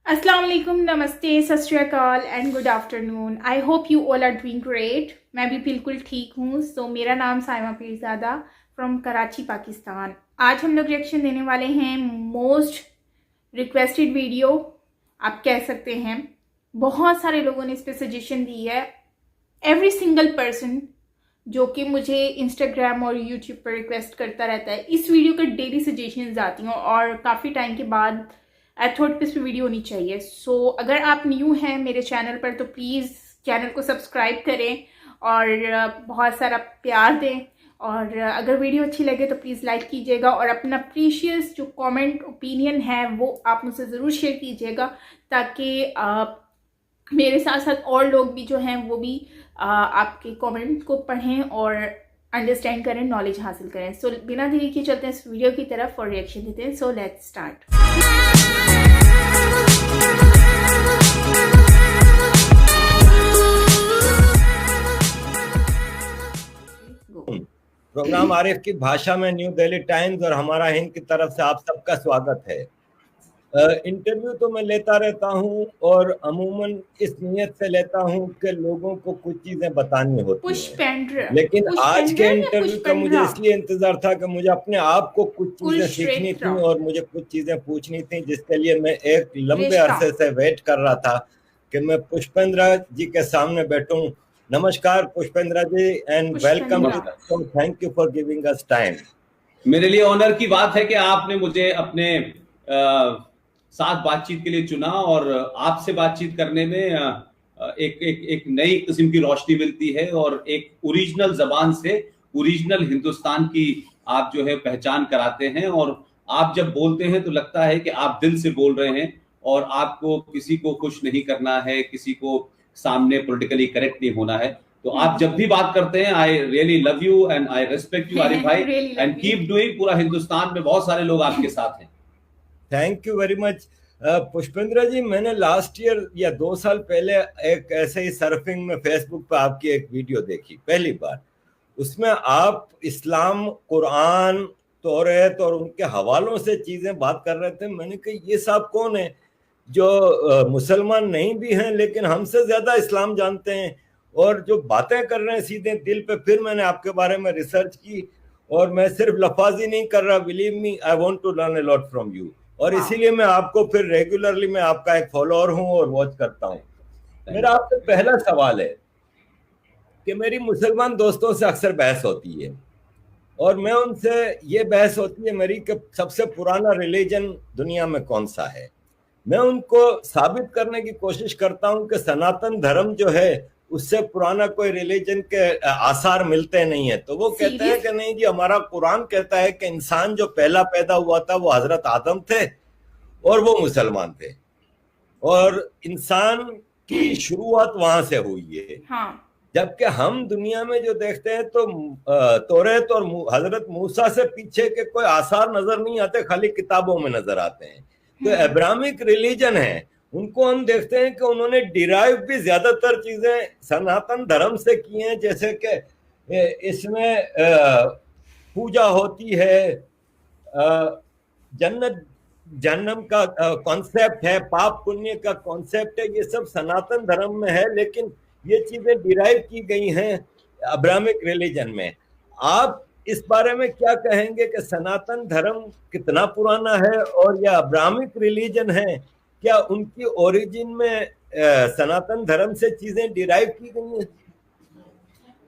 अस्सलाम वालेकुम, नमस्ते, Sat Sri Akal and good afternoon. I hope you all are doing great. मैं भी बिल्कुल ठीक हूँ। मेरा नाम साइमा पीरज़ादा फ्रॉम कराची, पाकिस्तान। आज हम लोग रिएक्शन देने वाले हैं मोस्ट रिक्वेस्टेड वीडियो, आप कह सकते हैं। बहुत सारे लोगों ने इस पर सजेशन दी है। एवरी सिंगल पर्सन जो कि मुझे इंस्टाग्राम और यूट्यूब पर रिक्वेस्ट करता रहता है, इस वीडियो का डेली सजेशंस आती हैं और काफ़ी टाइम के बाद आई थॉट इस पर वीडियो होनी चाहिए। अगर आप न्यू हैं मेरे चैनल पर तो प्लीज़ चैनल को सब्सक्राइब करें और बहुत सारा प्यार दें। और अगर वीडियो अच्छी लगे तो प्लीज़ लाइक कीजिएगा और अपना प्रीशियस जो कमेंट ओपिनियन है वो आप मुझसे ज़रूर शेयर कीजिएगा, ताकि मेरे साथ साथ और लोग भी जो हैं वो भी आपके कमेंट को पढ़ें और अंडरस्टैंड करें, नॉलेज हासिल करें। बिना देरी के चलते हैं इस वीडियो की तरफ और रिएक्शन देते हैं। Let's start. प्रोग्राम आरिफ की भाषा में न्यू दिल्ली टाइम्स और हमारा हिंद की तरफ से आप सबका स्वागत है। इंटरव्यू तो मैं लेता रहता हूं और अमूमन इस नियत से लेता हूं कि लोगों को कुछ चीजें बतानी होती हैं, लेकिन आज के इंटरव्यू का मुझे इसलिए इंतजार था कि मुझे अपने आप को कुछ चीजें सीखनी थी और मुझे कुछ चीजें पूछनी थी, जिसके लिए मैं एक लंबे अरसे से वेट कर रहा था कि मैं पुष्पेंद्र जी के सामने बैठूं। नमस्कार Pushpendra ji and welcome. Thank you for giving us time. मेरे लिए ऑनर की बात है कि आपने मुझे अपने साथ बातचीत के लिए चुना और आपसे बातचीत करने में एक नई किस्म की रोशनी मिलती है और एक ओरिजिनल जबान से ओरिजिनल हिंदुस्तान की आप जो है पहचान कराते हैं। और आप जब बोलते हैं तो लगता है कि आप दिल से बोल रहे हैं और आपको किसी को खुश नहीं करना है, किसी को सामने पॉलिटिकली करेक्ट नहीं होना है। तो आप जब भी बात करते हैं I really love you and I respect you Arif भाई एंड कीप डूइंग। पूरा हिंदुस्तान में बहुत सारे लोग आपके साथ हैं। Thank you very much Pushpendra ji. मैंने लास्ट ईयर या 2 साल पहले एक ऐसे ही सर्फिंग में फेसबुक पर आपकी एक वीडियो देखी पहली बार। उसमें आप इस्लाम, कुरान, तौरात और उनके हवालों से चीजें बात कर रहे थे। मैंने कहा ये साहब कौन है जो मुसलमान नहीं भी हैं लेकिन हमसे ज्यादा इस्लाम जानते हैं और जो बातें कर रहे हैं सीधे दिल पे। फिर मैंने आपके बारे में रिसर्च की और मैं सिर्फ लफाजी नहीं कर रहा, believe me I want to learn a lot from you. और इसीलिए मैं आपको फिर रेगुलरली मैं आपका एक फॉलोअर हूं और वॉच करता हूं। मेरा आपसे पहला सवाल है कि मेरी मुसलमान दोस्तों से अक्सर बहस होती है और मैं उनसे ये बहस होती है मेरी कि सबसे पुराना रिलीजन दुनिया में कौन सा है। मैं उनको साबित करने की कोशिश करता हूं कि सनातन धर्म जो है उससे पुराना कोई रिलीजन के आसार मिलते नहीं है। तो वो कहते हैं कि नहीं जी, हमारा कुरान कहता है कि इंसान जो पहला पैदा हुआ था वो हजरत आदम थे और वो मुसलमान थे और इंसान की शुरुआत वहां से हुई है। हाँ। जबकि हम दुनिया में जो देखते हैं तो तौरात और हजरत मूसा से पीछे के कोई आसार नजर नहीं आते, खाली किताबों में नजर आते हैं। तो अब्राहमिक रिलीजन है, उनको हम देखते हैं कि उन्होंने डिराइव भी ज्यादातर चीजें सनातन धर्म से की हैं, जैसे कि इसमें पूजा होती है, जन्नत जन्नम का कॉन्सेप्ट है, पाप पुण्य का कॉन्सेप्ट है, ये सब सनातन धर्म में है, लेकिन ये चीजें डिराइव की गई हैं अब्राहमिक रिलीजन में। आप इस बारे में क्या कहेंगे कि सनातन धर्म कितना पुराना है और यह अब्राहमिक रिलीजन है, क्या उनकी ओरिजिन में सनातन धर्म से चीजें डिराइव की गई हैं?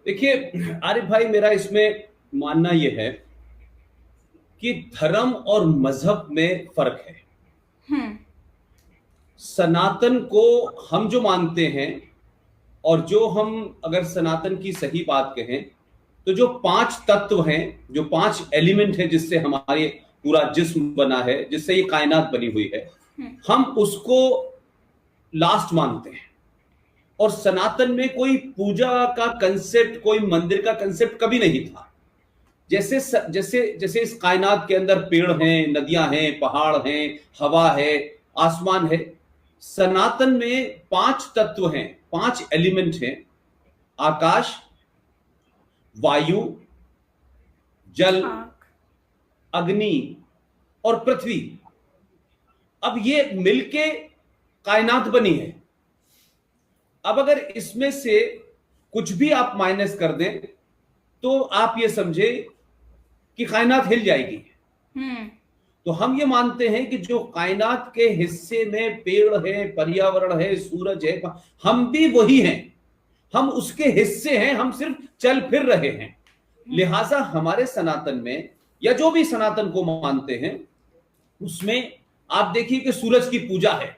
देखिए आरिफ भाई, मेरा इसमें मानना यह है कि धर्म और मजहब में फर्क है। सनातन को हम जो मानते हैं और जो हम अगर सनातन की सही बात कहें तो जो 5 तत्व हैं, जो 5 एलिमेंट हैं जिससे हमारे पूरा जिस्म बना है, जिससे ये कायनात बनी हुई है, हम उसको लास्ट मानते हैं। और सनातन में कोई पूजा का कंसेप्ट, कोई मंदिर का कंसेप्ट कभी नहीं था। जैसे जैसे जैसे इस कायनात के अंदर पेड़ हैं, नदियां हैं, पहाड़ हैं, हवा है, आसमान है, सनातन में 5 तत्व हैं, 5 एलिमेंट हैं। आकाश, वायु, जल, अग्नि और पृथ्वी। अब ये मिलके कायनात बनी है। अब अगर इसमें से कुछ भी आप माइनस कर दें तो आप ये समझे कि कायनात हिल जाएगी। तो हम ये मानते हैं कि जो कायनात के हिस्से में पेड़ है, पर्यावरण है, सूरज है, हम भी वही हैं, हम उसके हिस्से हैं, हम सिर्फ चल फिर रहे हैं। लिहाजा हमारे सनातन में या जो भी सनातन को मानते हैं उसमें आप देखिए कि सूरज की पूजा है,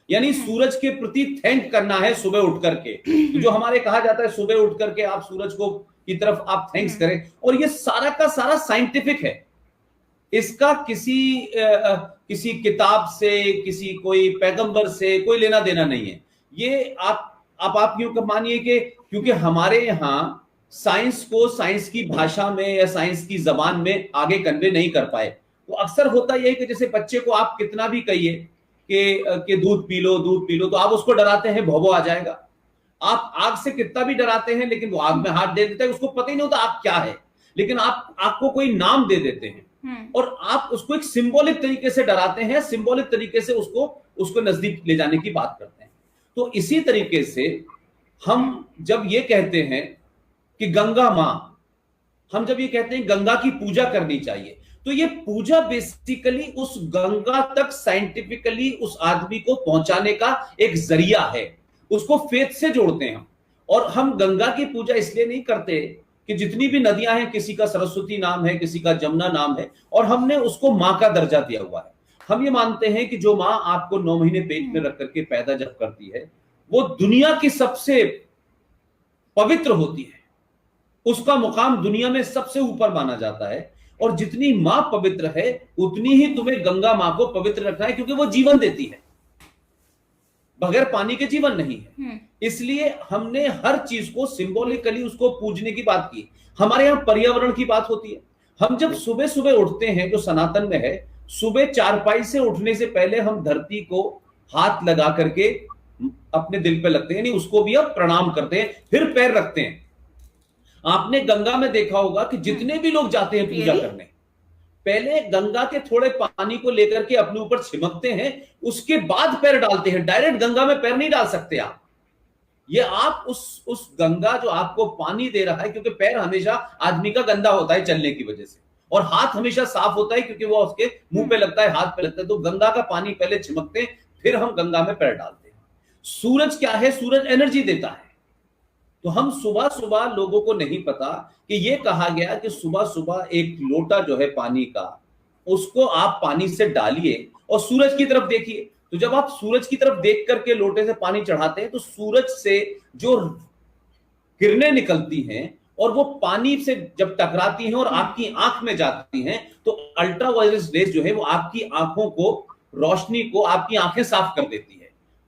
यानी सूरज के प्रति थैंक करना है सुबह उठ करके। तो जो हमारे कहा जाता है सुबह उठ करके आप सूरज को की तरफ आप थैंक्स करें, और ये सारा का सारा साइंटिफिक है। इसका किसी किताब से, किसी कोई पैगंबर से कोई लेना देना नहीं है। ये आप यूं मानिए कि क्योंकि हमारे यहाँ साइंस को साइंस की भाषा में या साइंस की जबान में आगे कन्वे नहीं कर पाए, तो अक्सर होता यह है कि जैसे बच्चे को आप कितना भी कहिए कि दूध पी लो, तो आप उसको डराते हैं भौभो आ जाएगा। आप आग से कितना भी डराते हैं लेकिन वो आग में हाथ दे देता है, उसको पता ही नहीं होता आग क्या है, लेकिन आप आग को कोई नाम दे देते हैं और आप उसको एक सिंबॉलिक तरीके से डराते हैं, सिंबॉलिक तरीके से उसको नजदीक ले जाने की बात करते हैं। तो इसी तरीके से हम जब ये कहते हैं कि गंगा मां, हम जब ये कहते हैं गंगा की पूजा करनी चाहिए, तो ये पूजा बेसिकली उस गंगा तक साइंटिफिकली उस आदमी को पहुंचाने का एक जरिया है, उसको फेथ से जोड़ते हैं हम। और हम गंगा की पूजा इसलिए नहीं करते कि जितनी भी नदियां हैं, किसी का सरस्वती नाम है, किसी का जमुना नाम है, और हमने उसको मां का दर्जा दिया हुआ है। हम ये मानते हैं कि जो मां आपको 9 महीने पेट में रख करके पैदा जब करती है, वो दुनिया की सबसे पवित्र होती है, उसका मुकाम दुनिया में सबसे ऊपर माना जाता है। और जितनी मां पवित्र है उतनी ही तुम्हें गंगा मां को पवित्र रखना है, क्योंकि वो जीवन देती है, बगैर पानी के जीवन नहीं है। इसलिए हमने हर चीज को सिंबॉलिकली उसको पूजने की बात की। हमारे यहां पर्यावरण की बात होती है। हम जब सुबह सुबह उठते हैं, जो सनातन में है, सुबह चारपाई से उठने से पहले हम धरती को हाथ लगा करके अपने दिल पे लगते हैं, यानी उसको भी अब प्रणाम करते हैं, फिर पैर रखते हैं। आपने गंगा में देखा होगा कि जितने भी लोग जाते हैं पूजा करने, पहले गंगा के थोड़े पानी को लेकर के अपने ऊपर छिमकते हैं, उसके बाद पैर डालते हैं। डायरेक्ट गंगा में पैर नहीं डाल सकते आप। ये आप उस गंगा जो आपको पानी दे रहा है, क्योंकि पैर हमेशा आदमी का गंदा होता है चलने की वजह से, और हाथ हमेशा साफ होता है क्योंकि वो उसके मुंह पे लगता है, हाथ पे लगता है। तो गंगा का पानी पहले छिमकते हैं, फिर हम गंगा में पैर डालते हैं। सूरज क्या है? सूरज एनर्जी देता है। तो हम सुबह सुबह, लोगों को नहीं पता कि ये कहा गया कि सुबह सुबह एक लोटा जो है पानी का, उसको आप पानी से डालिए और सूरज की तरफ देखिए। तो जब आप सूरज की तरफ देख करके लोटे से पानी चढ़ाते हैं, तो सूरज से जो किरणें निकलती हैं और वो पानी से जब टकराती हैं और आपकी आंख में जाती हैं, तो अल्ट्रावायलेट रेज जो है वो आपकी आंखों को, रोशनी को, आपकी आंखें साफ कर देती है।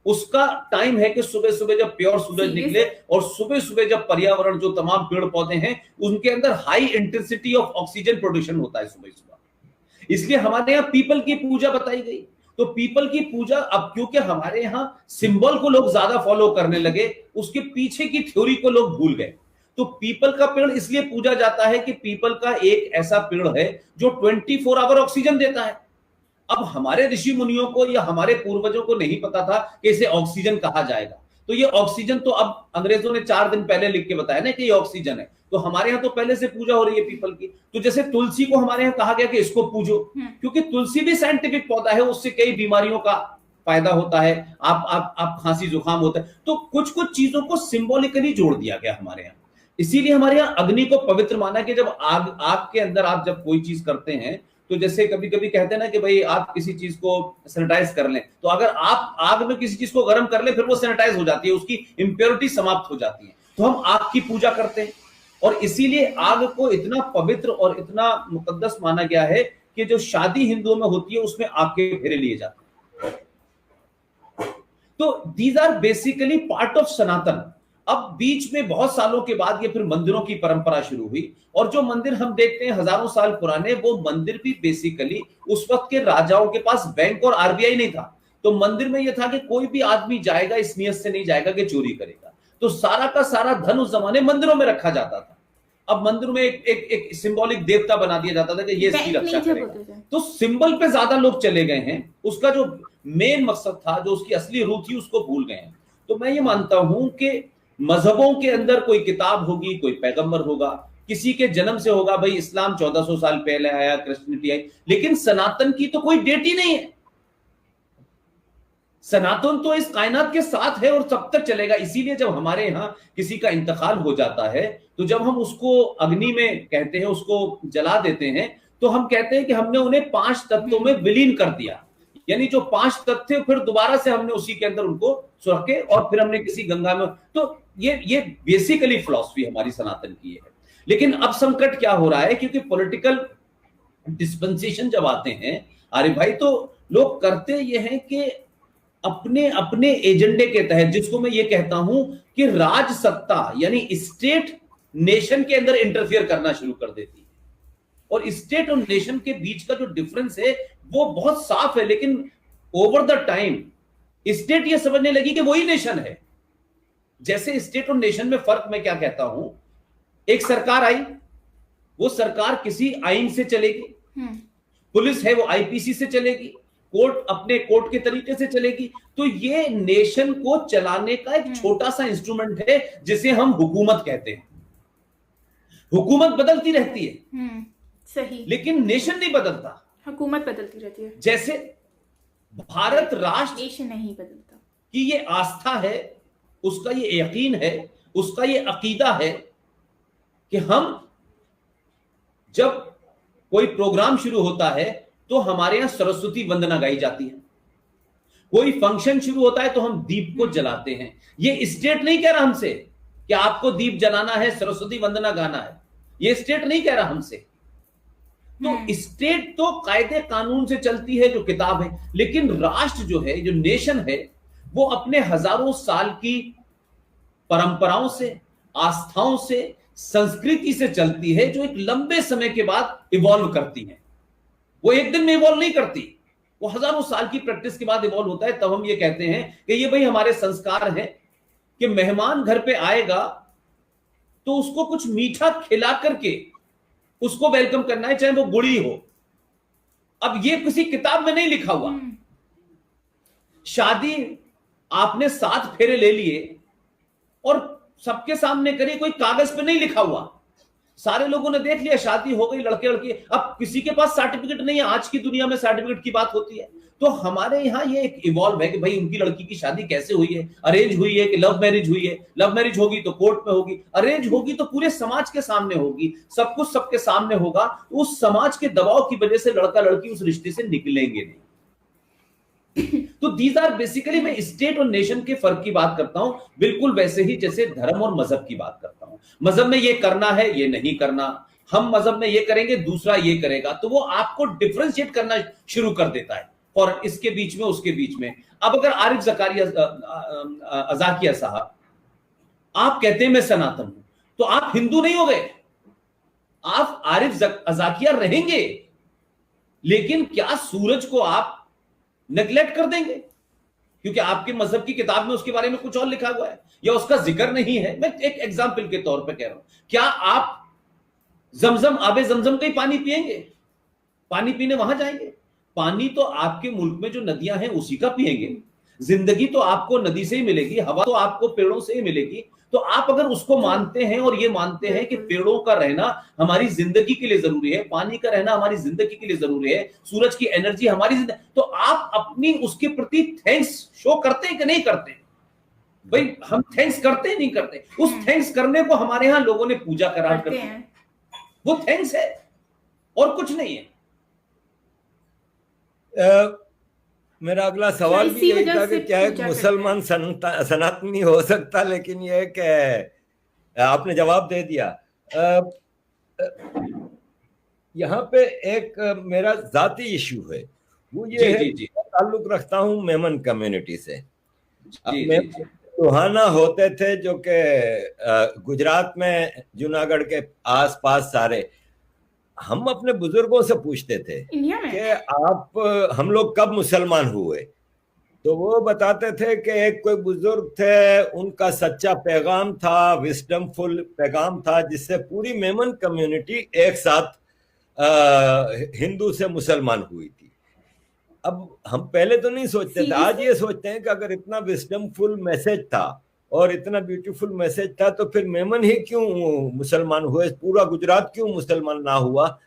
उसका टाइम है कि सुबह सुबह जब प्योर सूरज निकले, और सुबह सुबह जब पर्यावरण, जो तमाम पेड़ पौधे हैं, उनके अंदर high intensity of oxygen production होता है सुबह सुबह। इसलिए हमारे यहाँ पीपल की पूजा बताई गई। तो पीपल की पूजा, अब क्योंकि हमारे यहाँ सिंबल को लोग ज्यादा फॉलो करने लगे, उसके पीछे की थ्योरी को लोग भूल गए। तो पीपल का पेड़ इसलिए पूजा जाता है कि पीपल का एक ऐसा पेड़ है जो 24 आवर ऑक्सीजन देता है। अब हमारे ऋषि मुनियों को या हमारे पूर्वजों को नहीं पता था कि इसे ऑक्सीजन कहा जाएगा। तो ये ऑक्सीजन तो अब अंग्रेजों ने 4 दिन पहले लिख के बताया ना कि ये ऑक्सीजन है। तो हमारे यहाँ तो पहले से पूजा हो रही है पीपल की। तो जैसे तुलसी को हमारे यहाँ कहा गया कि इसको पूजो, क्योंकि तुलसी भी साइंटिफिक पौधा है, उससे कई बीमारियों का फायदा होता है। आप खांसी जुकाम होता है, तो कुछ कुछ चीजों को सिंबॉलिकली जोड़ दिया गया हमारे यहाँ। इसीलिए हमारे यहाँ अग्नि को पवित्र माना कि जब आग के अंदर आप जब कोई चीज करते हैं, तो जैसे कभी कभी कहते हैं ना कि भाई आप किसी चीज को सैनिटाइज कर लें, तो अगर आप आग में किसी चीज को गर्म कर लें, फिर वो सैनिटाइज हो जाती है, उसकी इंप्योरिटी समाप्त हो जाती है। तो हम आग की पूजा करते हैं, और इसीलिए आग को इतना पवित्र और इतना मुकद्दस माना गया है कि जो शादी हिंदुओं में होती है उसमें आग के फेरे लिए जाते हैं। तो these are basically part of Sanatan. अब बीच में बहुत सालों के बाद ये फिर मंदिरों की परंपरा शुरू हुई, और जो मंदिर हम देखते हैं हजारों साल पुराने, वो मंदिर भी बेसिकली उस वक्त के राजाओं के पास बैंक और आरबीआई नहीं था। तो मंदिर में यह था कि कोई भी आदमी जाएगा इस नियत से नहीं जाएगा कि चोरी करेगा। तो सारा का सारा धन उस जमाने मंदिरों में रखा जाता था। अब मंदिर में एक सिंबॉलिक देवता बना दिया जाता था कि ये इसकी रक्षा करेगा। तो सिंबल पे ज्यादा लोग चले गए हैं। उसका जो मेन मकसद था, जो उसकी असली रूह थी, उसको भूल गए हैं। तो मैं ये मानता हूं कि मजहबों के अंदर कोई किताब होगी, कोई पैगंबर होगा, किसी के जन्म से होगा, भाई इस्लाम 1400 साल पहले आया, क्रिश्चियनिटी आई, लेकिन सनातन की तो कोई डेट ही नहीं है। सनातन तो इस कायनात के साथ है और तब तक चलेगा। इसीलिए जब हमारे यहाँ किसी का इंतकाल हो जाता है, तो जब हम उसको अग्नि में कहते हैं, उसको जला देते हैं, तो हम कहते हैं कि हमने उन्हें 5 तत्वों में विलीन कर दिया। यानी जो 5 तत्व थे, फिर दोबारा से हमने उसी के अंदर उनको रखे और फिर हमने किसी गंगा में। तो ये बेसिकली फिलॉसफी हमारी सनातन की है। लेकिन अब संकट क्या हो रहा है, क्योंकि पॉलिटिकल डिस्पेंसेशन जब आते हैं अरे भाई, तो लोग करते ये हैं कि अपने अपने एजेंडे के तहत, जिसको मैं ये कहता हूं कि राज सत्ता यानी स्टेट नेशन के अंदर इंटरफियर करना शुरू कर देती है। और स्टेट और नेशन के बीच का जो डिफरेंस है वो बहुत साफ है, लेकिन ओवर द टाइम स्टेट ये समझने लगी कि वही नेशन है। जैसे स्टेट और नेशन में फर्क मैं क्या कहता हूं, एक सरकार आई, वो सरकार किसी आइन से चलेगी, पुलिस है वो आईपीसी से चलेगी, कोर्ट अपने कोर्ट के तरीके से चलेगी। तो ये नेशन को चलाने का एक छोटा सा इंस्ट्रूमेंट है जिसे हम हुकूमत कहते हैं। हुकूमत बदलती रहती है, सही, लेकिन नेशन नहीं बदलता, हुकूमत बदलती रहती है। जैसे भारत राष्ट्र नेशन नहीं बदलता की ये आस्था है, उसका ये यकीन है, उसका ये अकीदा है कि हम जब कोई प्रोग्राम शुरू होता है तो हमारे यहां सरस्वती वंदना गाई जाती है, कोई फंक्शन शुरू होता है तो हम दीप को जलाते हैं। ये स्टेट नहीं कह रहा हमसे कि आपको दीप जलाना है, सरस्वती वंदना गाना है, ये स्टेट नहीं कह रहा हमसे। तो स्टेट तो कायदे कानून से चलती है, जो किताब है, लेकिन राष्ट्र जो है, जो नेशन है, वो अपने हजारों साल की परंपराओं से, आस्थाओं से, संस्कृति से चलती है, जो एक लंबे समय के बाद इवॉल्व करती है। वो एक दिन में इवॉल्व नहीं करती, वो हजारों साल की प्रैक्टिस के बाद इवॉल्व होता है। तब हम ये कहते हैं कि ये भाई हमारे संस्कार हैं कि मेहमान घर पे आएगा तो उसको कुछ मीठा खिला करके उसको वेलकम करना है, चाहे वो बुढ़ी हो। अब ये किसी किताब में नहीं लिखा हुआ। शादी आपने 7 फेरे ले लिए और सबके सामने करी, कोई कागज पे नहीं लिखा हुआ, सारे लोगों ने देख लिया, शादी हो गई, लड़के लड़की। अब किसी के पास सर्टिफिकेट नहीं है, आज की दुनिया में सर्टिफिकेट की बात होती है। तो हमारे यहाँ ये एक इवॉल्व है कि भाई उनकी लड़की की शादी कैसे हुई है, अरेंज हुई है कि लव मैरिज हुई है। लव मैरिज होगी तो कोर्ट में होगी, अरेंज होगी तो पूरे समाज के सामने होगी, सब कुछ सबके सामने होगा। तो उस समाज के दबाव की वजह से लड़का लड़की उस रिश्ते से निकलेंगे नहीं। तो दीज आर बेसिकली, मैं स्टेट और नेशन के फर्क की बात करता हूं, बिल्कुल वैसे ही जैसे धर्म और मजहब की बात करता हूं। मजहब में ये करना है, ये नहीं करना, हम मजहब में ये करेंगे, दूसरा ये करेगा, तो वो आपको डिफरेंशिएट करना शुरू कर देता है, और इसके बीच में उसके बीच में। अब अगर आरिफ जकारिया अजाकिया साहब, आप कहते हैं मैं सनातन हूं, तो आप हिंदू नहीं हो गए, आप आरिफ अजाकिया रहेंगे, लेकिन क्या सूरज को आप नेग्लेक्ट कर देंगे क्योंकि आपके मजहब की किताब में उसके बारे में कुछ और लिखा हुआ है या उसका जिक्र नहीं है? मैं एक एग्जाम्पल के तौर पे कह रहा हूं, क्या आप जमजम, आबे जमजम का ही पानी पिएंगे? पानी पीने वहां जाएंगे? पानी तो आपके मुल्क में जो नदियां हैं उसी का पिएंगे। जिंदगी तो आपको नदी से ही मिलेगी, हवा तो आपको पेड़ों से ही मिलेगी। तो आप अगर उसको मानते हैं और ये मानते हैं कि पेड़ों का रहना हमारी जिंदगी के लिए जरूरी है, पानी का रहना हमारी जिंदगी के लिए जरूरी है, सूरज की एनर्जी हमारी जिंदगी, तो आप अपनी उसके प्रति थैंक्स शो करते हैं कि नहीं करते? भाई हम थैंक्स करते हैं, नहीं करते? उस थैंक्स करने को हमारे यहां लोगों ने पूजा करार करते हैं, वो थैंक्स है और कुछ नहीं है। मेरा अगला सवाल भी यही था कि क्या एक मुसलमान सनातनी हो सकता, लेकिन ये कि आपने जवाब दे दिया। यहाँ पे एक मेरा जाती इशू है, वो ये है, ताल्लुक रखता हूँ मेमन कम्युनिटी से। सुहाना होते थे जो कि गुजरात में, जूनागढ़ के आसपास सारे, हम अपने बुजुर्गों से पूछते थे कि आप, हम लोग कब मुसलमान हुए, तो वो बताते थे कि एक कोई बुजुर्ग थे, उनका सच्चा पैगाम था, विस्डमफुल पैगाम था, जिससे पूरी मेमन कम्युनिटी एक साथ हिंदू से मुसलमान हुई थी। अब हम पहले तो नहीं सोचते थे, आज ये सोचते हैं कि अगर इतना विस्डमफुल मैसेज था और इतना ब्यूटीफुल मैसेज था तो फिर मेमन ही क्यों मुसलमान हुए, पूरा गुजरात क्यों मुसलमान ना हुआ।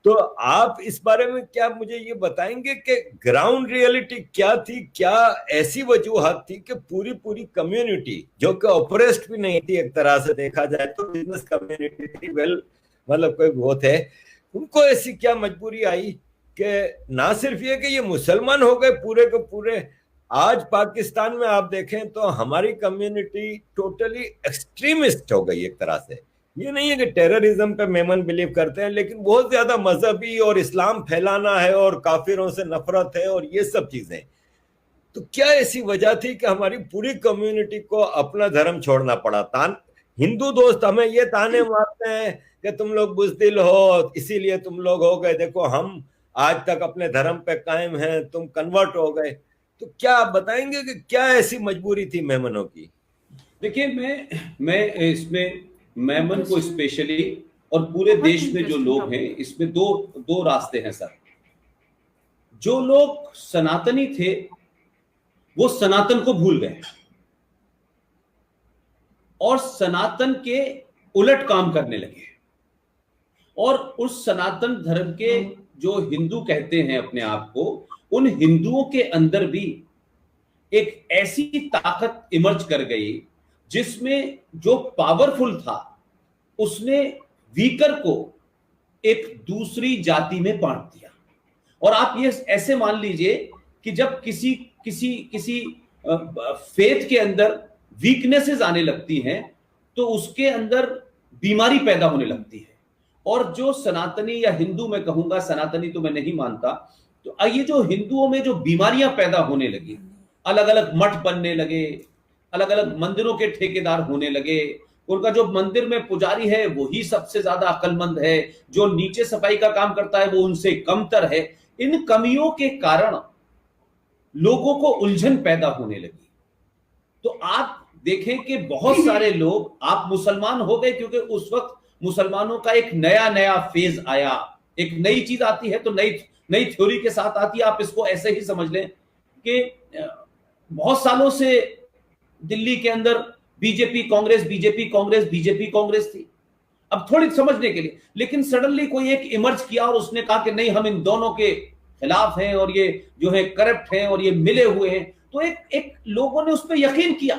तो आप इस बारे में क्या मुझे ये बताएंगे कि ग्राउंड रियलिटी क्या थी, क्या ऐसी वजूहात थी कि पूरी पूरी कम्युनिटी जो कि ऑपरेस्ड भी नहीं थी, एक तरह से देखा जाए तो बिजनेस कम्युनिटी थी, वेल मतलब कोई वो थे, उनको ऐसी क्या मजबूरी आई कि ना सिर्फ ये कि ये मुसलमान हो गए पूरे के पूरे। आज पाकिस्तान में आप देखें तो हमारी कम्युनिटी टोटली एक्सट्रीमिस्ट हो गई एक तरह से। ये नहीं है कि टेररिज्म पे मेमन बिलीव करते हैं, लेकिन बहुत ज्यादा मजहबी और इस्लाम फैलाना है और काफिरों से नफरत है और ये सब चीजें। तो क्या ऐसी वजह थी कि हमारी पूरी कम्युनिटी को अपना धर्म छोड़ना पड़ा? हिंदू दोस्त हमें ये ताने मारते हैं कि तुम लोग बुज़दिल हो, इसीलिए तुम लोग हो गए, देखो हम आज तक अपने धर्म पे कायम हैं, तुम कन्वर्ट हो गए। तो क्या आप बताएंगे कि क्या ऐसी मजबूरी थी मेमनों की? देखिए, मैं इसमें मेमन को स्पेशली और पूरे देश में जो लोग हैं, इसमें दो रास्ते हैं सर। जो लोग सनातनी थे वो सनातन को भूल गए और सनातन के उलट काम करने लगे, और उस सनातन धर्म के जो हिंदू कहते हैं अपने आप को, उन हिंदुओं के अंदर भी एक ऐसी ताकत इमर्ज कर गई जिसमें जो पावरफुल था उसने वीकर को एक दूसरी जाति में बांट दिया। और आप ये ऐसे मान लीजिए कि जब किसी किसी किसी फेथ के अंदर वीकनेसेस आने लगती हैं तो उसके अंदर बीमारी पैदा होने लगती है। और जो सनातनी या हिंदू, मैं कहूंगा सनातनी तो मैं नहीं मानता, तो ये जो हिंदुओं में जो बीमारियां पैदा होने लगी, अलग अलग मठ बनने लगे, अलग अलग मंदिरों के ठेकेदार होने लगे, उनका जो मंदिर में पुजारी है वही सबसे ज्यादा अक्लमंद है, जो नीचे सफाई का काम करता है वो उनसे कमतर है। इन कमियों के कारण लोगों को उलझन पैदा होने लगी। तो आप देखें कि बहुत सारे लोग, आप मुसलमान हो गए क्योंकि उस वक्त मुसलमानों का एक नया नया फेज आया, एक नई चीज आती है तो नई थ्योरी के साथ आती है। आप इसको ऐसे ही समझ लें कि बहुत सालों से दिल्ली के अंदर बीजेपी कांग्रेस थी, अब थोड़ी समझने के लिए, लेकिन सडनली कोई एक इमर्ज किया और उसने कहा कि नहीं, हम इन दोनों के खिलाफ हैं और ये जो है करप्ट हैं और ये मिले हुए हैं। तो एक लोगों ने उस पर यकीन किया,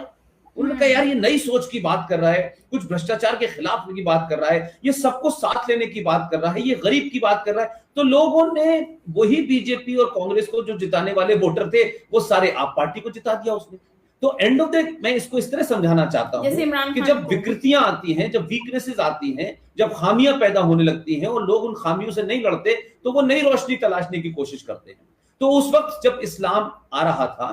उन्होंने कहा यार ये नई सोच की बात कर रहा है, कुछ भ्रष्टाचार के खिलाफ की बात कर रहा है, ये सबको साथ लेने की बात कर रहा है, ये गरीब की बात कर रहा है। तो लोगों ने वही बीजेपी और कांग्रेस को जो जिताने वाले वोटर थे वो सारे आप पार्टी को जिता दिया उसने। तो एंड ऑफ द, मैं इसको इस तरह समझाना चाहता हूं कि जब विकृतियां आती हैं, जब वीकनेसेस आती हैं, जब खामियां पैदा होने लगती हैं और लोग उन खामियों से नहीं लड़ते तो वो नई रोशनी तलाशने की कोशिश करते हैं। तो उस वक्त जब इस्लाम आ रहा था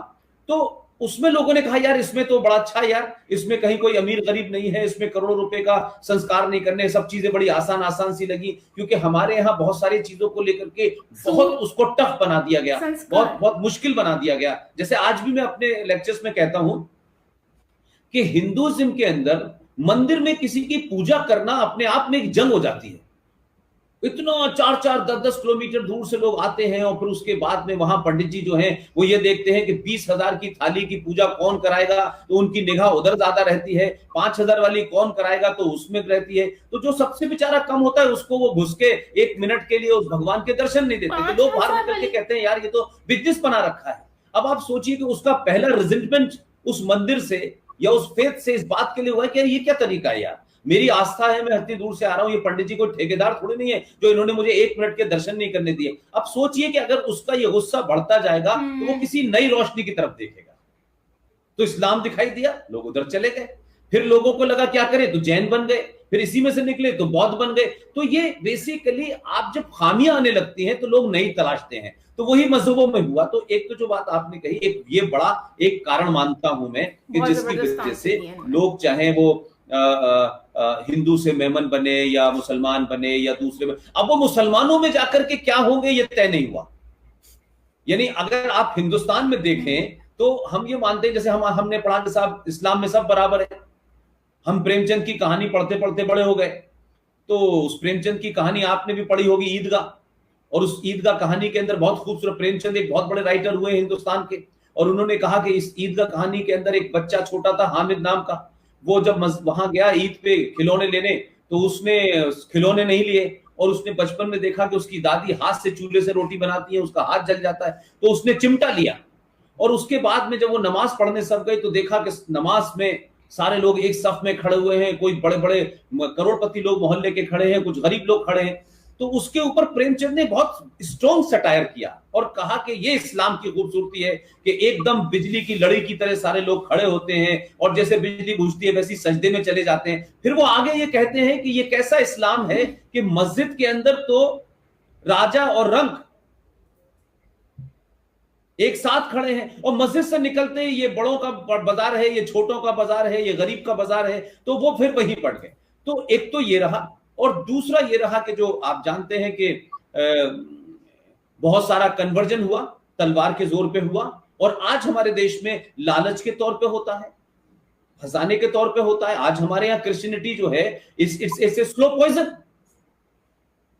तो उसमें लोगों ने कहा यार इसमें तो बड़ा अच्छा है यार, इसमें कहीं कोई अमीर गरीब नहीं है, इसमें करोड़ों रुपए का संस्कार नहीं करने, सब चीजें बड़ी आसान सी लगी, क्योंकि हमारे यहाँ बहुत सारी चीजों को लेकर के बहुत उसको टफ बना दिया गया, बहुत मुश्किल बना दिया गया। जैसे आज भी मैं अपने लेक्चर्स में कहता हूं कि हिंदुइज्म के अंदर मंदिर में किसी की पूजा करना अपने आप में एक जंग हो जाती है। इतना 4-4, 10-10 किलोमीटर दूर से लोग आते हैं और फिर उसके बाद में वहां पंडित जी जो हैं वो ये देखते हैं कि 20,000 की थाली की पूजा कौन कराएगा, तो उनकी निगाह उधर ज्यादा रहती है, 5,000 वाली कौन कराएगा तो उसमें रहती है। तो जो सबसे बेचारा कम होता है उसको वो घुस के 1 मिनट के लिए उस भगवान के दर्शन नहीं देते, तो लोग बाहर निकल के कहते हैं यार ये तो बिजनेस बना रखा है। अब आप सोचिए कि उसका पहला रिजल्टमेंट उस मंदिर से या उस फेथ से इस बात के लिए हुआ है कि ये क्या तरीका है यार, मेरी आस्था है, मैं इतनी दूर से आ रहा हूं, ये पंडित जी कोई ठेकेदार थोड़ी नहीं है जो इन्होंने मुझे 1 मिनट के दर्शन नहीं करने दिए। अब सोचिए कि अगर उसका ये गुस्सा बढ़ता जाएगा तो वो किसी नई रोशनी की तरफ देखेगा। तो इस्लाम दिखाई दिया, लोग उधर चले गए, फिर लोगों को लगा क्या करें तो जैन बन गए, फिर इसी में से निकले तो बौद्ध बन गए। तो ये बेसिकली आप जब खामियां आने लगती हैं तो लोग नई तलाशते हैं, तो वही मजहबों में हुआ। तो एक तो जो बात आपने कही, एक ये बड़ा एक कारण मानता हूं मैं कि जिसकी वजह से लोग चाहे वो हिंदू से मेमन बने या मुसलमान बने या दूसरे में, अब वो मुसलमानों में जाकर के क्या होंगे ये तय नहीं हुआ। यानी अगर आप हिंदुस्तान में देखें तो हम ये मानते हैं, जैसे हमने पढ़ा कि साहब इस्लाम में सब बराबर है। हम प्रेमचंद की कहानी पढ़ते पढ़ते बड़े हो गए, तो उस प्रेमचंद की कहानी आपने भी पढ़ी होगी, ईदगाह। और उस ईदगाह कहानी के अंदर बहुत खूबसूरत, प्रेमचंद एक बहुत बड़े राइटर हुए हैं हिंदुस्तान के, और उन्होंने कहा कि इस ईदगाह कहानी के अंदर एक बच्चा छोटा था हामिद नाम का, वो जब वहां गया ईद पे खिलौने लेने, तो उसने खिलौने नहीं लिए, और उसने बचपन में देखा कि उसकी दादी हाथ से चूल्हे से रोटी बनाती है, उसका हाथ जल जाता है, तो उसने चिमटा लिया। और उसके बाद में जब वो नमाज पढ़ने सब गए तो देखा कि नमाज में सारे लोग एक सफ में खड़े हुए हैं, कोई बड़े बड़े करोड़पति लोग मोहल्ले के खड़े हैं, कुछ गरीब लोग खड़े हैं। तो उसके ऊपर प्रेमचंद ने बहुत स्ट्रॉन्ग सटायर किया और कहा कि ये इस्लाम की खूबसूरती है कि एकदम बिजली की लड़ी की तरह सारे लोग खड़े होते हैं और जैसे बिजली बुझती है वैसी सजदे में चले जाते हैं। फिर वो आगे ये कहते हैं कि ये कैसा इस्लाम है कि मस्जिद के अंदर तो राजा और रंक एक साथ खड़े हैं, और मस्जिद से निकलते ही ये बड़ों का बाजार है, ये छोटों का बाजार है, ये गरीब का बाजार है, तो वो फिर वहीं पड़ गए। तो एक तो ये रहा, और दूसरा ये रहा कि जो आप जानते हैं कि बहुत सारा कन्वर्जन हुआ, तलवार के जोर पे हुआ, और आज हमारे देश में लालच के तौर पे होता है, फंसाने के तौर पे होता है। आज हमारे यहाँ क्रिश्चियनिटी जो है इट्स ए स्लो पॉइजन।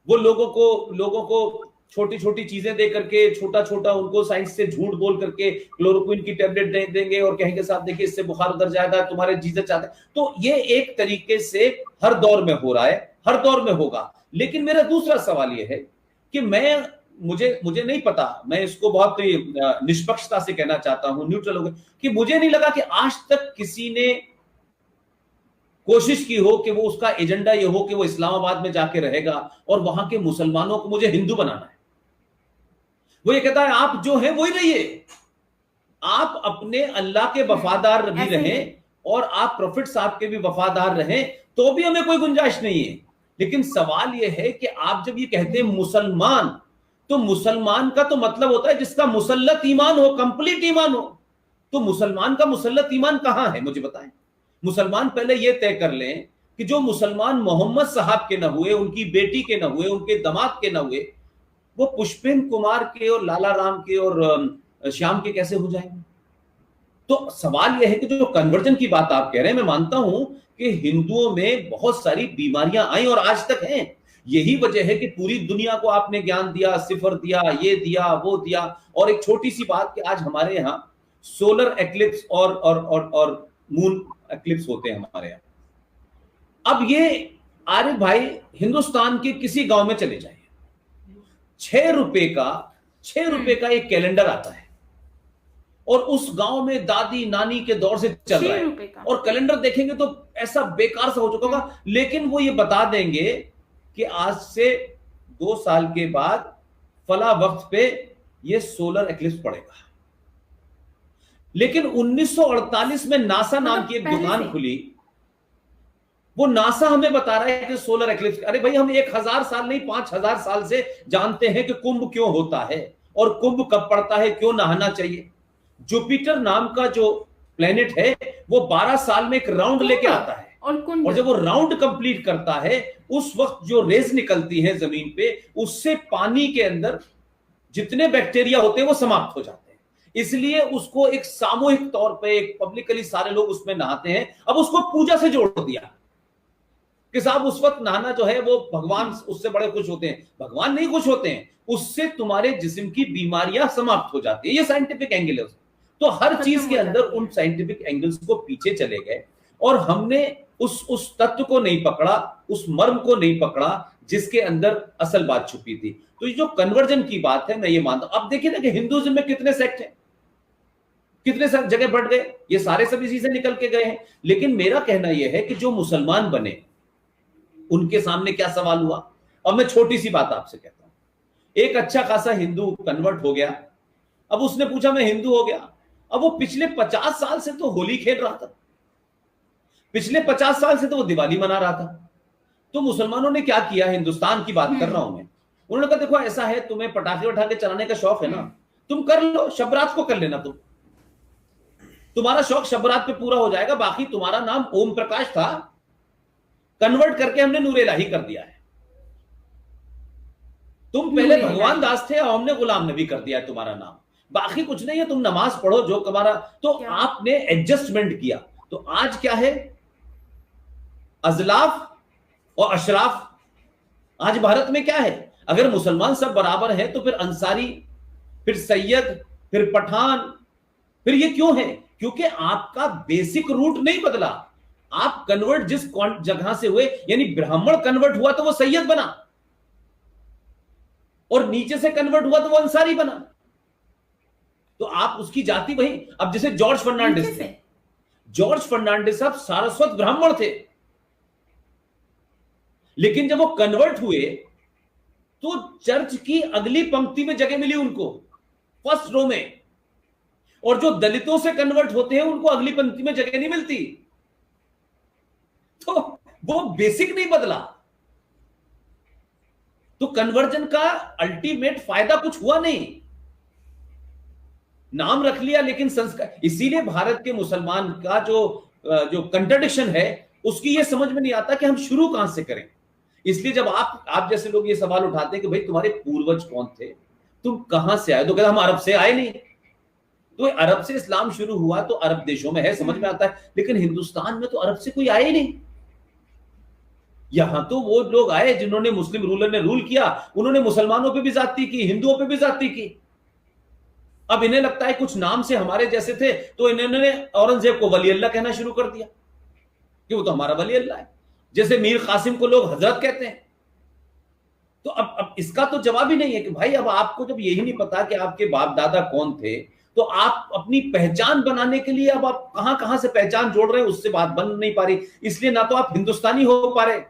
वो लोगों को छोटी छोटी चीजें दे करके, छोटा छोटा उनको साइंस से झूठ बोल करके क्लोरोक्विन की टैबलेट दे देंगे और कहेंगे साहब देखिए इससे बुखार उतर जाएगा, तुम्हारे जीजस चाहते हैं। तो ये एक तरीके से हर दौर में हो रहा है, हर दौर में होगा। लेकिन मेरा दूसरा सवाल ये है कि मुझे नहीं पता, मैं इसको बहुत निष्पक्षता से कहना चाहता हूं, न्यूट्रल होकर, कि मुझे नहीं लगा कि आज तक किसी ने कोशिश की हो कि वो उसका एजेंडा ये हो कि वो इस्लामाबाद में जाके रहेगा और वहां के मुसलमानों को मुझे हिंदू बनाना है। वो ये कहता है आप जो हैं वही रहिए, आप अपने अल्लाह के वफादार भी रहें और आप प्रॉफिट साहब के भी वफादार रहें, तो भी हमें कोई गुंजाइश नहीं है। लेकिन सवाल यह है कि आप जब ये कहते हैं मुसलमान, तो मुसलमान का तो मतलब होता है जिसका मुसल्लत ईमान हो, कंप्लीट ईमान हो। तो मुसलमान का मुसल्लत ईमान कहां है, मुझे बताएं। मुसलमान पहले यह तय कर लें कि जो मुसलमान मोहम्मद साहब के न हुए, उनकी बेटी के न हुए, उनके दामाद के न हुए, वो पुष्पेंद्र कुमार के और लाला राम के और श्याम के कैसे हो जाएंगे। तो सवाल यह है कि जो कन्वर्जन की बात आप कह रहे हैं, मैं मानता हूं कि हिंदुओं में बहुत सारी बीमारियां आई और आज तक हैं। यही वजह है कि पूरी दुनिया को आपने ज्ञान दिया, सिफर दिया, ये दिया, वो दिया। और एक छोटी सी बात कि आज हमारे यहाँ सोलर एक्लिप्स और मून एक्लिप्स होते हैं हमारे यहाँ। अब ये आरे भाई हिंदुस्तान के किसी गांव में चले जाइए, 6 रुपए का एक कैलेंडर आता है और उस गांव में दादी नानी के दौर से चल रहा है, और कैलेंडर देखेंगे तो ऐसा बेकार सा हो चुका होगा। लेकिन वो ये बता देंगे कि आज से 2 साल के बाद फला वक्त पे ये सोलर एक्लिप्स पड़ेगा। लेकिन 1948 में नासा नाम की एक दुकान खुली, वो नासा हमें बता रहा है कि सोलर एक्लिप्स। अरे भाई हम 1000 साल नहीं 5000 साल से जानते हैं कि कुंभ क्यों होता है और कुंभ कब पड़ता है, क्यों नहाना चाहिए। जुपिटर नाम का जो प्लेनेट है वो 12 साल में एक राउंड लेके आता है, और जब वो राउंड कंप्लीट करता है उस वक्त जो रेज निकलती है जमीन पे, उससे पानी के अंदर जितने बैक्टीरिया होते हैं वो समाप्त हो जाते हैं। इसलिए उसको एक सामूहिक तौर पे, एक पब्लिकली सारे लोग उसमें नहाते हैं। अब उसको पूजा से जोड़ दिया कि साहब उस वक्त नहाना जो है वो भगवान उससे बड़े खुश होते हैं। भगवान नहीं खुश होते हैं, उससे तुम्हारे जिस्म की बीमारियां समाप्त हो जाती है। ये साइंटिफिक एंगल है। तो हर चीज के अंदर उन साइंटिफिक एंगल्स को पीछे चले गए और हमने उस तत्व को नहीं पकड़ा, उस मर्म को नहीं पकड़ा जिसके अंदर असल बात छुपी थी। तो ये जो कन्वर्जन की बात है, मैं ये मानता हूं। अब देखिए ना कि हिंदुइज्म में कितने सेक्ट हैं, कितने जगह बढ़ गए, ये सारे सब इसी से निकल के गए हैं। लेकिन मेरा कहना यह है कि जो मुसलमान बने उनके सामने क्या सवाल हुआ। अब मैं छोटी सी बात आपसे कहता हूं, एक अच्छा खासा हिंदू कन्वर्ट हो गया, अब उसने पूछा मैं हिंदू हो गया। अब वो पिछले 50 साल से तो होली खेल रहा था, पिछले 50 साल से तो वो दिवाली मना रहा था। तो मुसलमानों ने क्या किया, हिंदुस्तान की बात कर रहा हूं मैं, उन्होंने कहा देखो ऐसा है, तुम्हें पटाखे उठा के चलाने का शौक है ना, तुम कर लो, शबरात को कर लेना, तुम्हारा शौक शबरात पे पूरा हो जाएगा। बाकी तुम्हारा नाम ओम प्रकाश था, कन्वर्ट करके हमने नूर इलाही कर दिया है। तुम पहले भगवान दास थे और हमने गुलाम नबी कर दिया है तुम्हारा नाम। बाकी कुछ नहीं है, तुम नमाज पढ़ो जो तुम्हारा। तो आपने एडजस्टमेंट किया। तो आज क्या है, अजलाफ और अशराफ। आज भारत में क्या है, अगर मुसलमान सब बराबर हैं तो फिर अंसारी, फिर सैयद, फिर पठान, फिर ये क्यों है? क्योंकि आपका बेसिक रूट नहीं बदला। आप कन्वर्ट जिस जगह से हुए, यानी ब्राह्मण कन्वर्ट हुआ तो वो सैयद बना, और नीचे से कन्वर्ट हुआ तो वो अंसारी बना, तो आप उसकी जाति वही। अब जैसे जॉर्ज फर्नांडिस थे, जॉर्ज फर्नांडिस साहब सारस्वत ब्राह्मण थे, लेकिन जब वो कन्वर्ट हुए तो चर्च की अगली पंक्ति में जगह मिली उनको, फर्स्ट रो में। और जो दलितों से कन्वर्ट होते हैं उनको अगली पंक्ति में जगह नहीं मिलती। तो वो बेसिक नहीं बदला, तो कन्वर्जन का अल्टीमेट फायदा कुछ हुआ नहीं। नाम रख लिया लेकिन संस्कार। इसीलिए भारत के मुसलमान का जो कंट्रडिक्शन है, उसकी ये समझ में नहीं आता कि हम शुरू कहां से करें। इसलिए जब आप जैसे लोग ये सवाल उठाते हैं कि भाई तुम्हारे पूर्वज कौन थे, तुम कहां से आए, तो कहते हम अरब से आए नहीं। तो अरब से इस्लाम शुरू हुआ तो अरब देशों में है, समझ में आता है, लेकिन हिंदुस्तान में तो अरब से कोई आया ही नहीं। यहां तो वो लोग आए जिन्होंने, मुस्लिम रूलर ने रूल किया, उन्होंने मुसलमानों पे भी ज्यादती की, हिंदुओं पे भी ज्यादती की। अब इन्हें लगता है कुछ नाम से हमारे जैसे थे, तो इन्होंने औरंगजेब को वली अल्लाह कहना शुरू कर दिया कि वो तो हमारा वली अल्लाह है। जैसे मीर कासिम को लोग हजरत कहते हैं। तो अब इसका तो जवाब ही नहीं है कि भाई, अब आपको जब यही नहीं पता कि आपके बाप दादा कौन थे, तो आप अपनी पहचान बनाने के लिए अब आप कहां कहां से पहचान जोड़ रहे हैं, उससे बात बन नहीं पा रही। इसलिए ना तो आप हिंदुस्तानी हो पा रहे,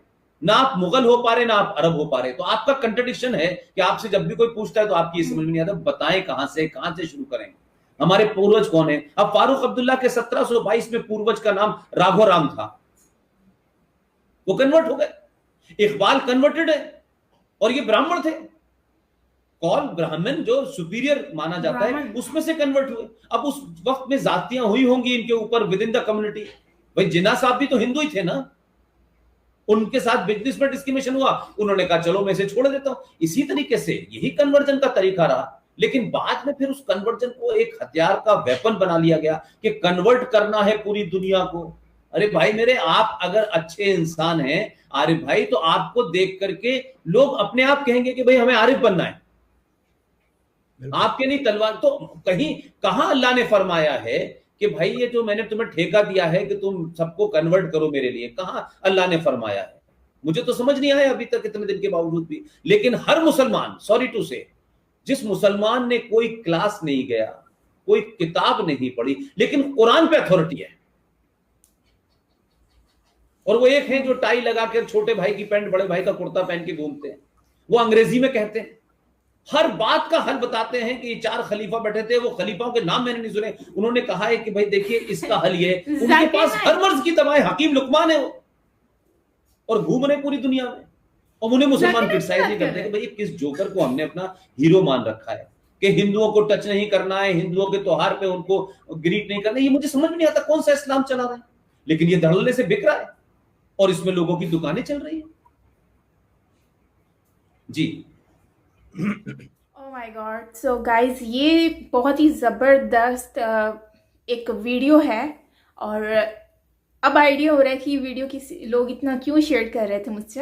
ना आप मुगल हो पा रहे, ना आप अरब हो पा रहे। तो आपका कंट्रडिक्शन है कि आपसे जब भी कोई पूछता है तो आपकी समझ में नहीं आता, बताएं कहां से शुरू करें, हमारे पूर्वज कौन है। अब फारूक अब्दुल्ला के 1722 में पूर्वज का नाम राघव राम था, वो कन्वर्ट हो गए। इकबाल कन्वर्टेड है, और ये ब्राह्मण थे। कौल ब्राह्मण जो सुपीरियर माना जाता है, उसमें से कन्वर्ट हुए। अब उस वक्त में जातियां हुई होंगी इनके ऊपर विद इन द कम्युनिटी। भाई जिन्ना साहब भी तो हिंदू ही थे ना, उनके साथ बिजनेस में डिस्क्रिमिनेशन हुआ, उन्होंने कहा चलो मैं इसे छोड़ देता हूं। इसी तरीके से यही कन्वर्जन का तरीका रहा। लेकिन बाद में फिर उस कन्वर्जन को एक हथियार का वेपन बना लिया गया कि कन्वर्ट करना है पूरी दुनिया को। अरे भाई मेरे, आप अगर अच्छे इंसान हैं आरिफ भाई, तो आपको देख करके लोग अपने आप कहेंगे कि भाई हमें आरिफ बनना है, आपके नहीं तलवार। तो कहीं कहां अल्लाह ने फरमाया है कि भाई ये जो मैंने तुम्हें ठेका दिया है कि तुम सबको कन्वर्ट करो मेरे लिए, कहां अल्लाह ने फरमाया है? मुझे तो समझ नहीं आया अभी तक इतने दिन के बावजूद भी। लेकिन हर मुसलमान, सॉरी टू से, जिस मुसलमान ने कोई क्लास नहीं गया, कोई किताब नहीं पढ़ी, लेकिन कुरान पे अथॉरिटी है, और वो एक है जो टाई लगाकर छोटे भाई की पैंट बड़े भाई का कुर्ता पहन के घूमते हैं, वो अंग्रेजी में कहते हैं, हर बात का हल बताते हैं कि 4 खलीफा बैठे थे, वो खलीफाओं के नाम मैंने नहीं सुने, उन्होंने कहा है कि भाई देखिए इसका हल ये, उनके पास हर मर्ज की दवा है, हकीम लुकमान है वो, और घूम रहे पूरी दुनिया में। और उन्हें मुसलमान क्रिटिसाइज नहीं करते कि भाई किस जोकर को हमने अपना हीरो मान रखा है कि हिंदुओं को टच नहीं करना है, हिंदुओं के त्योहार पे उनको ग्रीट नहीं करना। ये मुझे समझ में नहीं आता कौन सा इस्लाम चला रहा है, लेकिन ये धड़ल्ले से बिक रहा है और इसमें लोगों की दुकानें चल रही है। जी oh my god. So guys, ये बहुत ही ज़बरदस्त एक वीडियो है, और अब आइडिया हो रहा है कि ये वीडियो किसी लोग इतना क्यों शेयर कर रहे थे मुझसे।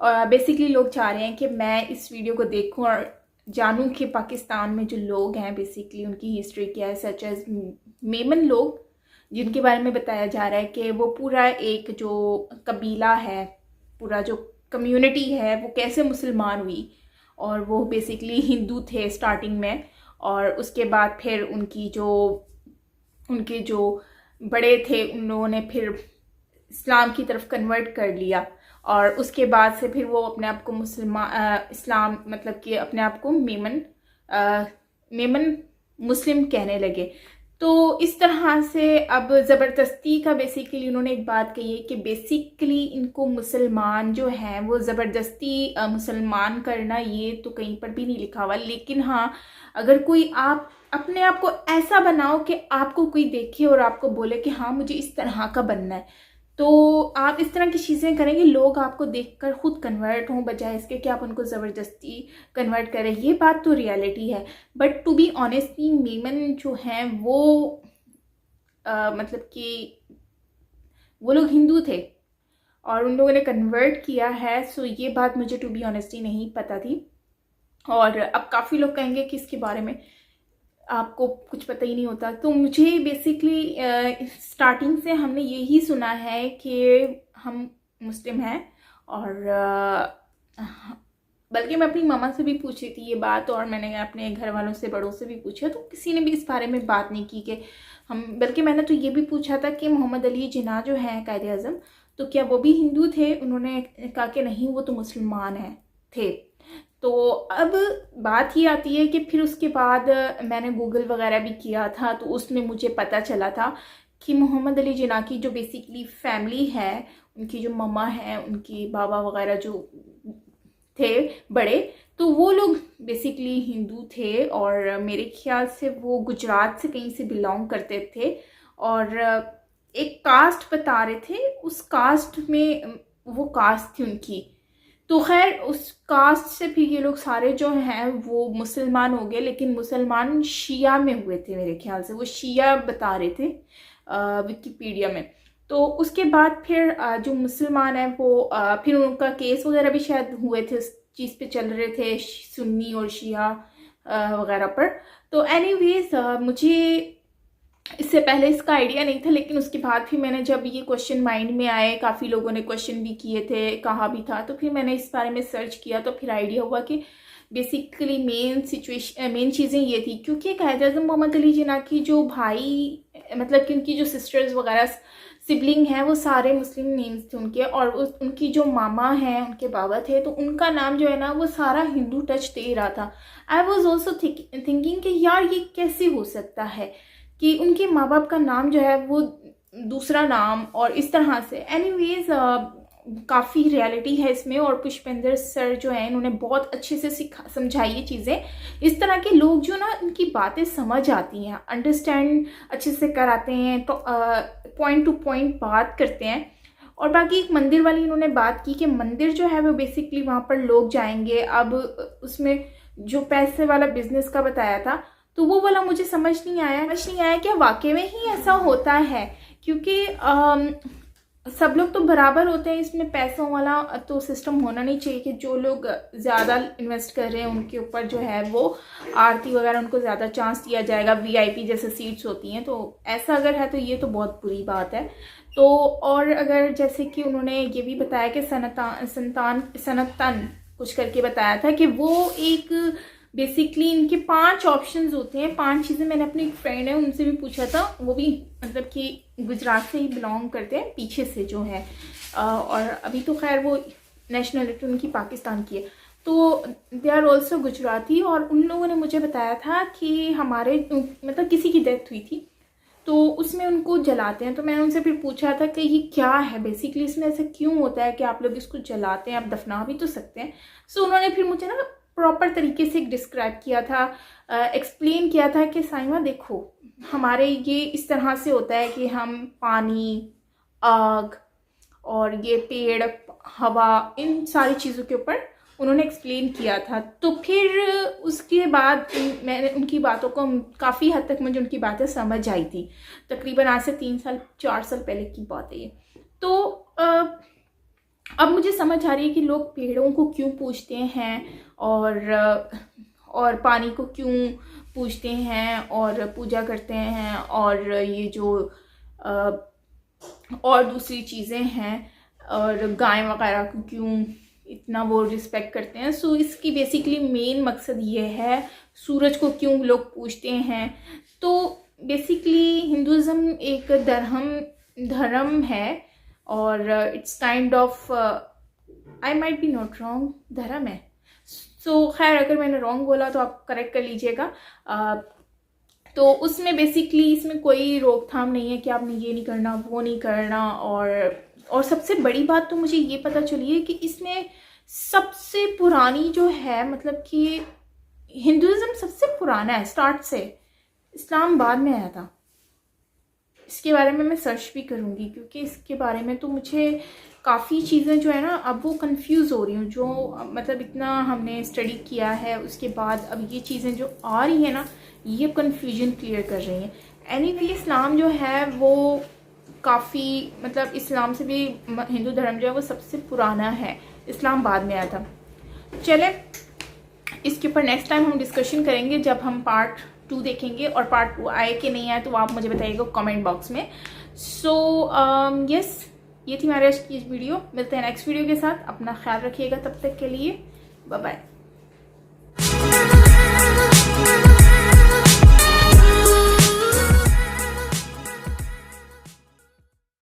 और बेसिकली लोग चाह रहे हैं कि मैं इस वीडियो को देखूं और जानूं कि पाकिस्तान में जो लोग हैं बेसिकली उनकी हिस्ट्री क्या है, सच एज मेमन लोग, जिनके बारे में बताया जा रहा है कि वो पूरा एक जो कबीला है, पूरा जो कम्युनिटी है, वो कैसे मुसलमान हुई। और वो बेसिकली हिंदू थे स्टार्टिंग में, और उसके बाद फिर उनके जो बड़े थे उन लोगों ने फिर इस्लाम की तरफ कन्वर्ट कर लिया, और उसके बाद से फिर वो अपने आप को इस्लाम मतलब कि अपने आप को मेमन मुस्लिम कहने लगे। तो इस तरह से अब ज़बरदस्ती का बेसिकली उन्होंने एक बात कही है कि बेसिकली इनको मुसलमान जो हैं वो ज़बरदस्ती मुसलमान करना, ये तो कहीं पर भी नहीं लिखा हुआ। लेकिन हाँ, अगर कोई आप अपने आप को ऐसा बनाओ कि आपको कोई देखे और आपको बोले कि हाँ मुझे इस तरह का बनना है, तो आप इस तरह की चीज़ें करेंगे, लोग आपको देखकर खुद कन्वर्ट हों, बजाय इसके कि आप उनको ज़बरदस्ती कन्वर्ट करें। ये बात तो रियलिटी है। But to be honestly, Memon जो हैं वो मतलब कि वो लोग हिंदू थे और उन लोगों ने कन्वर्ट किया है। सो ये बात मुझे टू बी ऑनेस्टली नहीं पता थी। और अब काफ़ी लोग कहेंगे कि इसके बारे में आपको कुछ पता ही नहीं होता। तो मुझे बेसिकली स्टार्टिंग से हमने यही सुना है कि हम मुस्लिम हैं, और बल्कि मैं अपनी मामा से भी पूछी थी ये बात, और मैंने अपने घर वालों से, बड़ों से भी पूछा, तो किसी ने भी इस बारे में बात नहीं की कि हम, बल्कि मैंने तो ये भी पूछा था कि मोहम्मद अली जिन्ना जो हैं कायदे आज़म, तो क्या वो भी हिंदू थे? उन्होंने कहा कि नहीं, वो तो मुसलमान थे। तो अब बात ये आती है कि फिर उसके बाद मैंने गूगल वगैरह भी किया था, तो उसमें मुझे पता चला था कि मोहम्मद अली जिन्ना की जो बेसिकली फैमिली है, उनकी जो मम्मा है, उनकी बाबा वगैरह जो थे बड़े, तो वो लोग बेसिकली हिंदू थे, और मेरे ख्याल से वो गुजरात से कहीं से बिलोंग करते थे, और एक कास्ट बता रहे थे, उस कास्ट में वो कास्ट थी उनकी। तो खैर उस कास्ट से फिर ये लोग सारे जो हैं वो मुसलमान हो गए, लेकिन मुसलमान शिया में हुए थे मेरे ख्याल से, वो शिया बता रहे थे विकिपीडिया में। तो उसके बाद फिर जो मुसलमान हैं वो फिर उनका केस वगैरह भी शायद हुए थे, उस चीज़ पे चल रहे थे, सुन्नी और शिया वगैरह पर। तो एनीवेज मुझे इससे पहले इसका आइडिया नहीं था, लेकिन उसके बाद फिर मैंने, जब ये क्वेश्चन माइंड में आए, काफ़ी लोगों ने क्वेश्चन भी किए थे, कहा भी था, तो फिर मैंने इस बारे में सर्च किया, तो फिर आइडिया हुआ कि बेसिकली मेन चीज़ें ये थी, क्योंकि कायदे आज़म मोहम्मद अली जिन्ना की जो भाई, मतलब कि उनकी जो सिस्टर्स वगैरह सिबलिंग हैं, वो सारे मुस्लिम नेम्स थे उनके, और उनकी जो मामा हैं, उनके बाबा थे, तो उनका नाम जो है ना वो सारा हिंदू टच दे रहा था। आई वॉज ऑल्सो थिंकिंग कि यार ये कैसे हो सकता है कि उनके माँ बाप का नाम जो है वो दूसरा नाम, और इस तरह से। एनीवेज काफ़ी रियलिटी है इसमें, और पुष्पेंद्र सर जो हैं इन्होंने बहुत अच्छे से समझाई ये चीज़ें। इस तरह के लोग जो ना, इनकी बातें समझ आती हैं, अंडरस्टैंड अच्छे से कराते हैं, तो पॉइंट टू पॉइंट बात करते हैं। और बाकी एक मंदिर वाली इन्होंने बात की कि मंदिर जो है वो बेसिकली वहाँ पर लोग जाएंगे। अब उसमें जो पैसे वाला बिजनेस का बताया था, तो वो वाला मुझे समझ नहीं आया क्या वाकई में ही ऐसा होता है, क्योंकि सब लोग तो बराबर होते हैं, इसमें पैसों वाला तो सिस्टम होना नहीं चाहिए कि जो लोग ज़्यादा इन्वेस्ट कर रहे हैं उनके ऊपर जो है वो आरती वगैरह, उनको ज़्यादा चांस दिया जाएगा, वीआईपी जैसे सीट्स होती हैं। तो ऐसा अगर है तो ये तो बहुत बुरी बात है। तो और अगर जैसे कि उन्होंने ये भी बताया कि सनातन कुछ करके बताया था कि वो एक बेसिकली इनके 5 ऑप्शंस होते हैं, 5 चीज़ें। मैंने अपनी एक फ्रेंड है उनसे भी पूछा था, वो भी मतलब कि गुजरात से ही बिलोंग करते हैं पीछे से जो है, और अभी तो खैर वो नेशनलिटी उनकी पाकिस्तान की है, तो दे आर ऑल्सो गुजराती। और उन लोगों ने मुझे बताया था कि हमारे मतलब किसी की डेथ हुई थी तो उसमें उनको जलाते हैं। तो मैंने उनसे फिर पूछा था कि ये क्या है बेसिकली, इसमें ऐसा क्यों होता है कि आप लोग इसको जलाते हैं, आप दफना भी तो सकते हैं। सो उन्होंने फिर मुझे ना प्रॉपर तरीके से डिस्क्राइब किया था, एक्सप्लेन किया था कि साइमा देखो, हमारे ये इस तरह से होता है कि हम पानी, आग और ये पेड़, हवा, इन सारी चीज़ों के ऊपर उन्होंने एक्सप्लेन किया था। तो फिर उसके बाद मैंने उनकी बातों को, काफ़ी हद तक मुझे उनकी बातें समझ आई थी। तकरीबन आज से 3-4 साल पहले की बात है ये। तो अब मुझे समझ आ रही है कि लोग पेड़ों को क्यों पूजते हैं, और पानी को क्यों पूजते हैं और पूजा करते हैं, और ये जो और दूसरी चीज़ें हैं, और गाय वगैरह को क्यों इतना वो रिस्पेक्ट करते हैं। सो इसकी बेसिकली मेन मकसद ये है, सूरज को क्यों लोग पूजते हैं। तो बेसिकली हिंदुज़म एक धर्म है, और it's kind of, I might be not wrong, धर्म है। सो खैर अगर मैंने रॉन्ग बोला तो आप करेक्ट कर लीजिएगा। तो उसमें बेसिकली इसमें कोई रोकथाम नहीं है कि आपने ये नहीं करना, वो नहीं करना। और सबसे बड़ी बात तो मुझे ये पता चली है कि इसमें सबसे पुरानी जो है, मतलब कि हिंदुज़म सबसे पुराना है स्टार्ट से, इस्लाम बाद में आया था। इसके बारे में मैं सर्च भी करूँगी, क्योंकि इसके बारे में तो मुझे काफ़ी चीज़ें जो है ना अब वो कंफ्यूज हो रही हूँ, जो मतलब इतना हमने स्टडी किया है उसके बाद अब ये चीज़ें जो आ रही हैं ना, ये कंफ्यूजन क्लियर कर रही हैं। एनीवे इस्लाम जो है वो काफ़ी, मतलब इस्लाम से भी हिंदू धर्म जो है वो सबसे पुराना है, इस्लाम बाद में आया था। चले इसके ऊपर नेक्स्ट टाइम हम डिस्कशन करेंगे जब हम पार्ट 2 देखेंगे, और पार्ट 2 आए कि नहीं आए तो आप मुझे बताइएगा कमेंट बॉक्स में। सो यस, ये थी हमारी आज की वीडियो। मिलते हैं नेक्स्ट वीडियो के साथ। अपना ख्याल रखिएगा, तब तक के लिए बाय बाय।